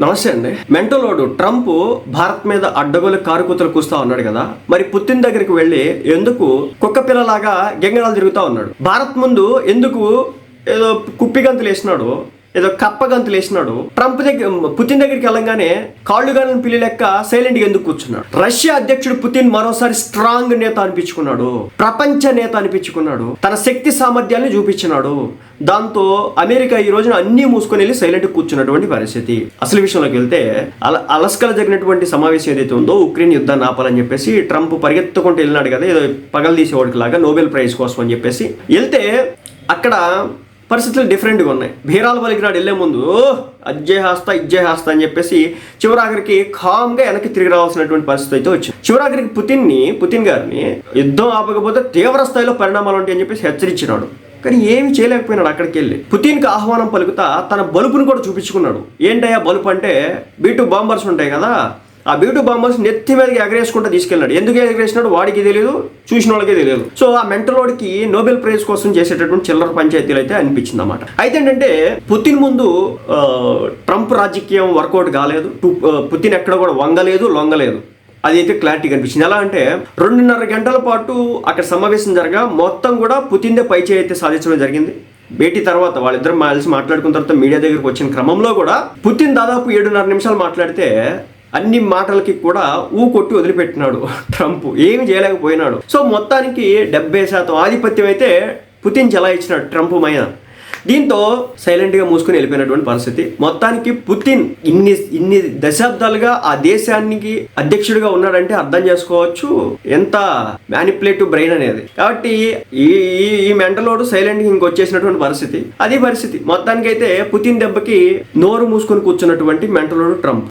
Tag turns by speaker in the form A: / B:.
A: నమస్తే అండి. మెంటలోడు ట్రంప్ భారత్ మీద అడ్డగోలు కారుకూతలు కూస్తా ఉన్నాడు కదా, మరి పుతిన్ దగ్గరికి వెళ్ళి ఎందుకు కుక్క పిల్లలాగా గెంగళాలు తిరుగుతా ఉన్నాడు? భారత్ ముందు ఎందుకు ఏదో కుప్పి గంతులు వేసినాడు, ఏదో కప్ప గంతులు వేసినాడు? ట్రంప్ దగ్గర పుతిన్ దగ్గరికి వెళ్ళంగానే కాళ్ళు గాని పిల్లి లెక్క సైలెంట్ గా ఎందుకు కూర్చున్నాడు? రష్యా అధ్యక్షుడు పుతిన్ మరోసారి స్ట్రాంగ్ నేత అనిపించుకున్నాడు, ప్రపంచ నేత అనిపించుకున్నాడు, తన శక్తి సామర్థ్యాన్ని చూపించినాడు. దాంతో అమెరికా ఈ రోజున అన్ని మూసుకొని వెళ్ళి సైలెంట్ కూర్చున్నటువంటి పరిస్థితి. అసలు విషయంలోకి వెళ్తే అలస్కాలో జరిగినటువంటి సమావేశం ఏదైతే ఉందో, ఉక్రెయిన్ యుద్ధాన్ని ఆపాలని చెప్పేసి ట్రంప్ పరిగెత్తుకుంటూ వెళ్ళినాడు కదా, ఏదో పగలదీసేవాడికి లాగా నోబెల్ ప్రైజ్ కోసం అని చెప్పేసి వెళ్తే అక్కడ పరిస్థితులు డిఫరెంట్గా ఉన్నాయి. భీరాలు పలికినాడు వెళ్లే ముందు, ఇజ్జే హాస్తా అని చెప్పేసి చివరాఖరికి కామ్గా వెనక్కి తిరిగి రావాల్సినటువంటి పరిస్థితి అయితే వచ్చింది. చివరాఖరికి పుతిన్ గారిని యుద్ధం ఆపకపోతే తీవ్ర స్థాయిలో పరిణామాలు ఉంటాయని చెప్పేసి హెచ్చరించినాడు. కానీ ఏమి చేయలేకపోయినాడు. అక్కడికి వెళ్ళి పుతిన్కి ఆహ్వానం పలుకుతా తన బలుపుని కూడా చూపించుకున్నాడు. ఏంటయ్యా బలుపు అంటే, B-2 బాంబర్స్ ఉంటాయి కదా, ఆ B-2 బాంబర్స్ నెత్తి మీదకి ఎగరేసుకుంటూ తీసుకెళ్ళాడు. ఎందుకు ఎగరేసినాడు వాడికి తెలియదు, చూసిన వాళ్ళకే తెలియదు. సో ఆ మెంటలోడికి నోబెల్ ప్రైజ్ కోసం చేసేటటువంటి చిల్లర పంచాయతీలు అయితే అనిపించింది అన్నమాట. అయితే ఏంటంటే పుతిన్ ముందు ట్రంప్ రాజకీయం వర్కౌట్ కాలేదు, పుతిన్ ఎక్కడ కూడా వంగలేదు లొంగలేదు. అది అయితే క్లారిటీ కనిపించింది. ఎలా అంటే 2.5 గంటల పాటు అక్కడ సమావేశం జరగా మొత్తం కూడా పుతిన్దే పై చేయి అయితే సాధించడం జరిగింది. భేటీ తర్వాత వాళ్ళిద్దరు కలిసి మాట్లాడుకున్న తర్వాత మీడియా దగ్గరికి వచ్చిన క్రమంలో కూడా పుతిన్ దాదాపు 7.5 నిమిషాలు మాట్లాడితే అన్ని మాటలకి కూడా కొట్టి వదిలిపెట్టినాడు ట్రంప్, ఏమి చేయలేకపోయినాడు. సో మొత్తానికి 70% ఆధిపత్యం అయితే పుతిన్ చెలాయించినాడు ట్రంప్ పైన. దీంతో సైలెంట్గా మూసుకుని వెళ్ళిపోయినటువంటి పరిస్థితి. మొత్తానికి పుతిన్ ఇన్ని దశాబ్దాలుగా ఆ దేశానికి అధ్యక్షుడిగా ఉన్నాడంటే అర్థం చేసుకోవచ్చు ఎంత మ్యానిపులేటివ్ బ్రెయిన్ అనేది. కాబట్టి ఈ మెంటలోడు సైలెంట్గా ఇంకొచ్చేసినటువంటి పరిస్థితి. అది పరిస్థితి. మొత్తానికి అయితే పుతిన్ దెబ్బకి నోరు మూసుకొని కూర్చున్నటువంటి మెంటలోడు ట్రంప్.